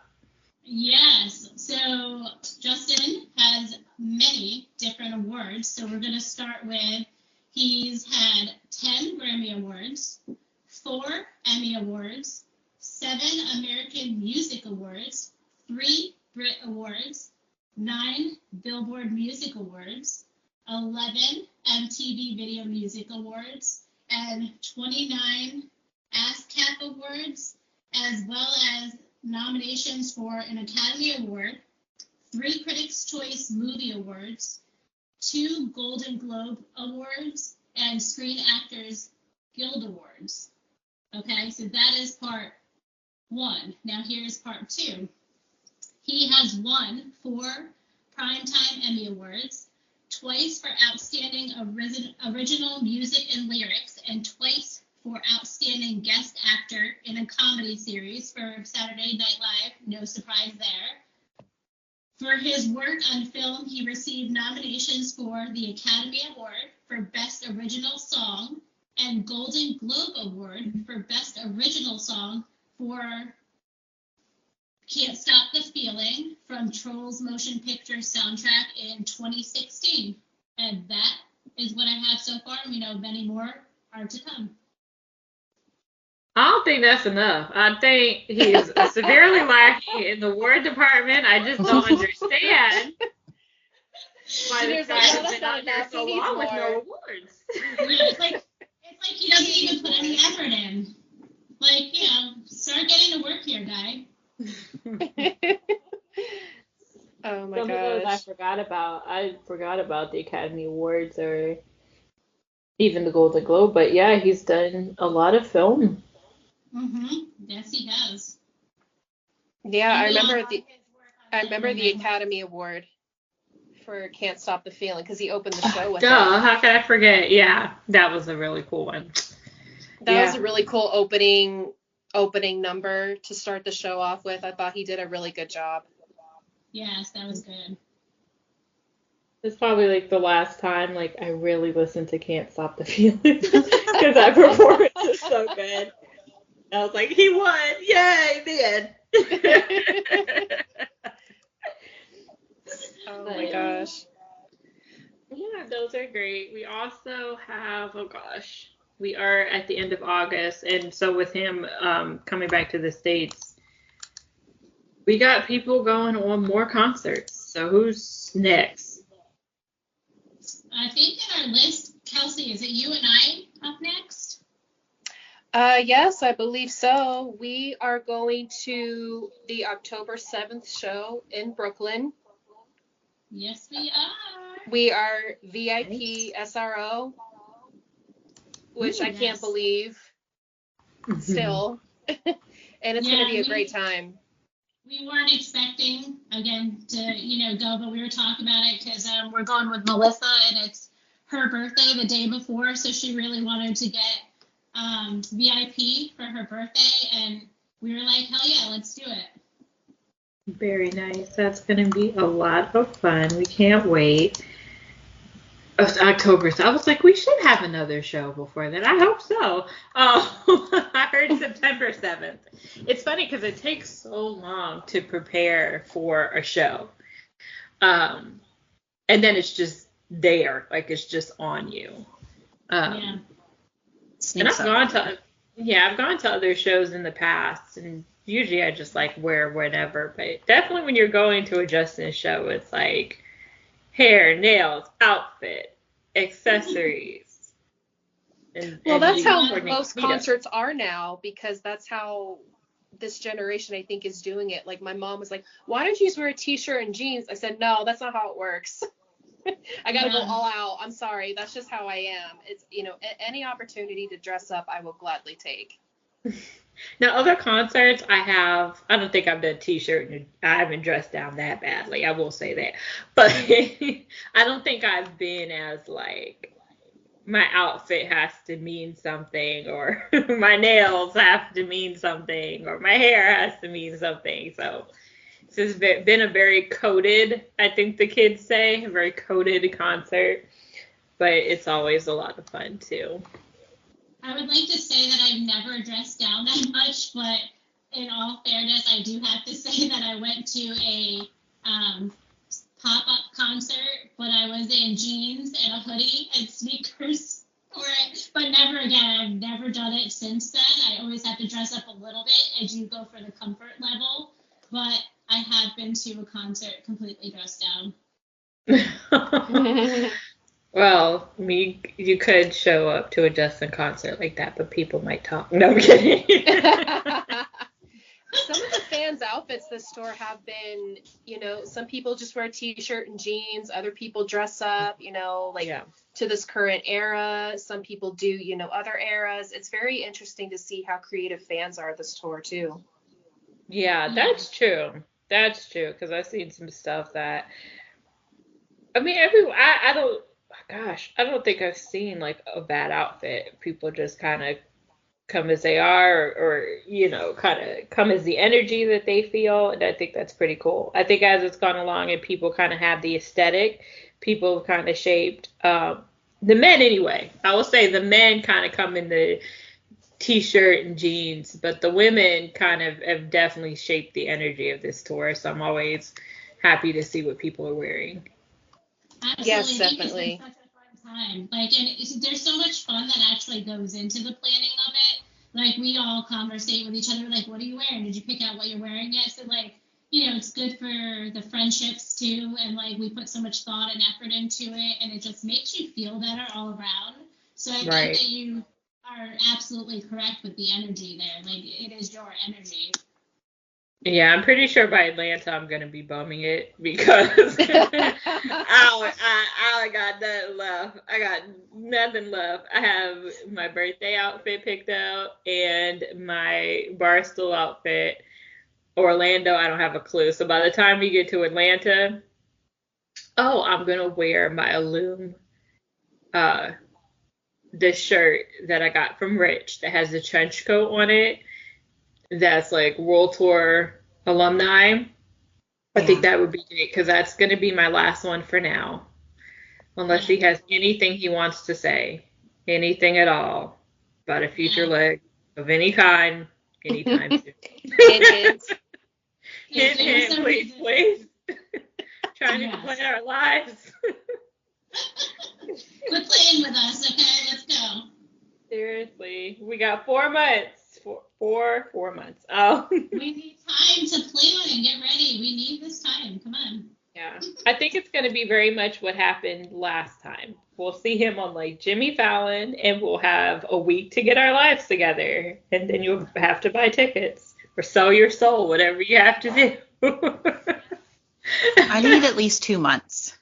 Yes. So Justin has many different awards. So we're going to start with he's had 10 Grammy Awards, 4 Emmy Awards, 7 American Music Awards, 3 Brit Awards, 9 Billboard Music Awards, 11 MTV Video Music Awards, and 29 ASCAP Awards, as well as nominations for an Academy Award, 3 Critics' Choice Movie Awards, 2 Golden Globe Awards, and Screen Actors Guild Awards. Okay, so that is part 1. Now here's part 2. He has won 4 Primetime Emmy Awards, twice for Outstanding Original Music and Lyrics, and twice for Outstanding Guest Actor in a Comedy Series for Saturday Night Live. No surprise there. For his work on film, he received nominations for the Academy Award for Best Original Song and Golden Globe Award for Best Original Song for Can't Stop the Feeling from Trolls Motion Picture soundtrack in 2016. And that is what I have so far. We know many more are to come. I don't think that's enough. I think he's severely lacking in the word department. I just don't understand why this guy has been out there so long with no awards. Yeah, it's like he doesn't even put any effort in. Like, start getting to work here, guy. Oh my Some gosh. of those I forgot about the Academy Awards or even the Golden Globe, but yeah, he's done a lot of film. Yes, he has. Yeah, I remember the Academy Award for Can't Stop the Feeling because he opened the show with it. How could I forget? Yeah, that was a really cool one. That was a really cool opening number to start the show off with. I thought he did a really good job. Yes, that was good. It's probably like the last time I really listened to Can't Stop the Feeling because that performance is so good. I was like, he won! Yay, man! Oh my gosh. Yeah, those are great. We also have, oh gosh, We are at the end of August, and so with him coming back to the States, we got people going on more concerts. So who's next? I think in our list, Kelsey, is it you and I up next? Yes, I believe so. We are going to the October 7th show in Brooklyn. Yes, we are. We are VIP SRO, which I can't Yes. believe still. And it's going to be a great time. We weren't expecting, again, to, go, but we were talking about it because we're going with Melissa, and it's her birthday the day before, so she really wanted to get VIP for her birthday, and we were like, hell yeah, let's do it. Very nice. That's going to be a lot of fun. We can't wait. October. So I was like, we should have another show before that. I hope so. Oh, I heard September 7th. It's funny because it takes so long to prepare for a show. And then it's just there. Like, it's just on you. Yeah. And I've gone to other shows in the past, and usually I just like wear whatever. But definitely when you're going to a Justin show, it's like hair, nails, outfit, accessories. Well, that's how most concerts are now, because that's how this generation, I think, is doing it. Like, my mom was like, why don't you just wear a t-shirt and jeans? I said, no, that's not how it works. I gotta go all out. I'm sorry. That's just how I am. It's, any opportunity to dress up, I will gladly take. Now, other concerts I don't think I've done t-shirt, and I haven't dressed down that badly. I will say that. But I don't think I've been as, like, my outfit has to mean something, or my nails have to mean something, or my hair has to mean something. So this has been a very coded, I think the kids say, a very coded concert. But it's always a lot of fun, too. I would like to say that I've never dressed down that much, but in all fairness, I do have to say that I went to a pop-up concert, but I was in jeans and a hoodie and sneakers for it. But never again. I've never done it since then. I always have to dress up a little bit as you go for the comfort level. But I have been to a concert completely dressed down. Well, you could show up to a Justin concert like that, but people might talk. No, I'm kidding. Some of the fans' outfits this tour have been, some people just wear a t-shirt and jeans. Other people dress up, to this current era. Some people do, other eras. It's very interesting to see how creative fans are this tour, too. Yeah, that's true. That's true, because I've seen some stuff that, I mean, I don't think I've seen like a bad outfit. People just kind of come as they are, or kind of come as the energy that they feel, and I think that's pretty cool. I think as it's gone along and people kind of have the aesthetic, people have kind of shaped the men anyway. I will say the men kind of come in the t-shirt and jeans, but the women kind of have definitely shaped the energy of this tour. So I'm always happy to see what people are wearing. Absolutely. Yes, definitely. It's been such a fun time. And there's so much fun that actually goes into the planning of it. Like, we all conversate with each other, like, what are you wearing? Did you pick out what you're wearing yet? So, it's good for the friendships, too. And, we put so much thought and effort into it, and it just makes you feel better all around. So I think that you are absolutely correct with the energy there. It is your energy. Yeah, I'm pretty sure by Atlanta I'm gonna be bumming it, because I got nothing left. I got nothing left. I have my birthday outfit picked out and my Barstool outfit. Orlando, I don't have a clue. So by the time we get to Atlanta, I'm gonna wear my Illume, this shirt that I got from Rich that has the trench coat on it. That's like World Tour alumni. I think that would be great, because that's going to be my last one for now. Unless he has anything he wants to say, anything at all about a future leg of any kind, anytime soon. Hint, please. Trying to plan our lives. Quit playing with us, okay? Let's go. Definitely. We got 4 months. 4 months. Oh. We need time to plan and get ready. We need this time. Come on. Yeah. I think it's going to be very much what happened last time. We'll see him on like Jimmy Fallon and we'll have a week to get our lives together. And then you'll have to buy tickets or sell your soul, whatever you have to do. I need at least 2 months.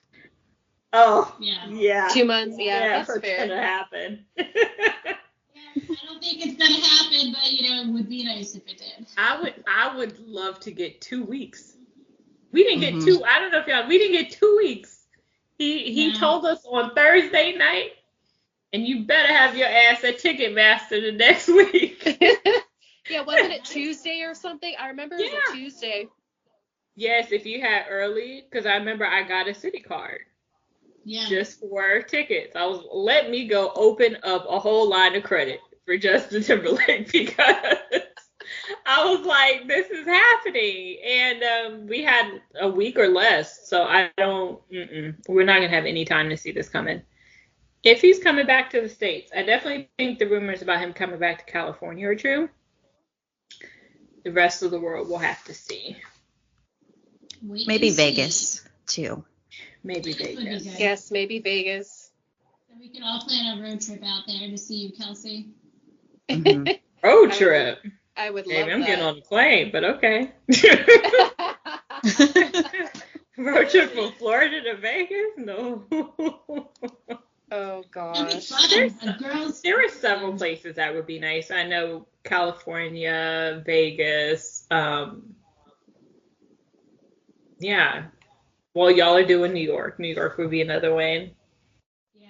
Oh, Yeah. 2 months, yeah, that's fair. Gonna happen. Yeah, I don't think it's gonna happen, but it would be nice if it did. I would love to get 2 weeks. We didn't get Mhm. 2. I don't know if y'all. We didn't get 2 weeks. He No. told us on Thursday night, and you better have your ass at Ticketmaster the next week. Yeah, wasn't it Tuesday or something? I remember it was Yeah. a Tuesday. Yes, if you had early, because I remember I got a city card Yeah. just for tickets. Let me go open up a whole line of credit for Justin Timberlake because I was like, this is happening. And we had a week or less, so we're not going to have any time to see this coming. If he's coming back to the States, I definitely think the rumors about him coming back to California are true. The rest of the world will have to see. Wait Maybe and see. Vegas, too. Maybe Vegas would be Vegas. good. Yes, maybe Vegas. So we could all plan a road trip out there to see you, Kelsey. Mhm. Road trip. I would love Maybe I'm that. getting on the plane, but okay. Road trip from Florida to Vegas? No. Oh That'd be gosh. fun. A girls. There are several places that would be nice. I know California, Vegas. Yeah. Well, y'all are doing New York. New York would be another way. Yeah.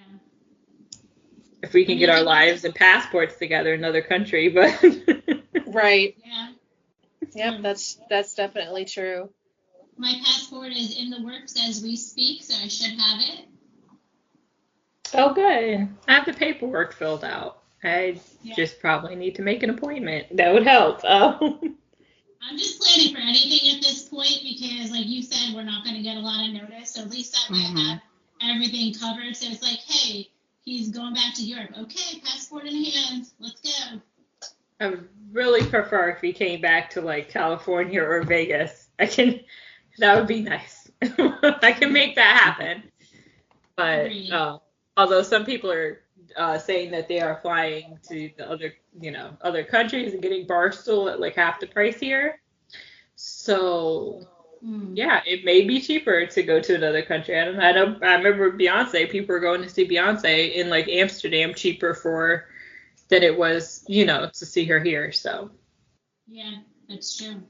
If we can get our lives and passports together, another country, but Right. Yeah. Yep, that's definitely true. My passport is in the works as we speak, so I should have it. oh, good. I have the paperwork filled out. I Yeah. just probably need to make an appointment. That would help. I'm just planning for anything at this point because, like you said, we're not going to get a lot of notice. So at least that way I have everything covered. So it's like, hey, he's going back to Europe. Okay, passport in hand. Let's go. I would really prefer if he came back to like California or Vegas. That would be nice. I can make that happen. But Agreed. although some people are saying that they are flying to the other countries and getting Barstool at like half the price here. So yeah, it may be cheaper to go to another country. I remember Beyonce. People were going to see Beyonce in like Amsterdam cheaper than it was, to see her here. So Yeah, that's true.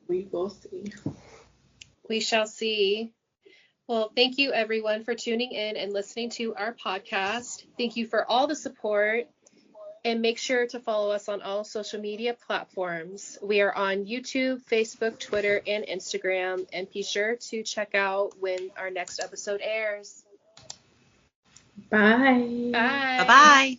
we will see. We shall see. Well, thank you everyone for tuning in and listening to our podcast. Thank you for all the support. And make sure to follow us on all social media platforms. We are on YouTube, Facebook, Twitter, and Instagram. And be sure to check out when our next episode airs. Bye. Bye. Bye-bye.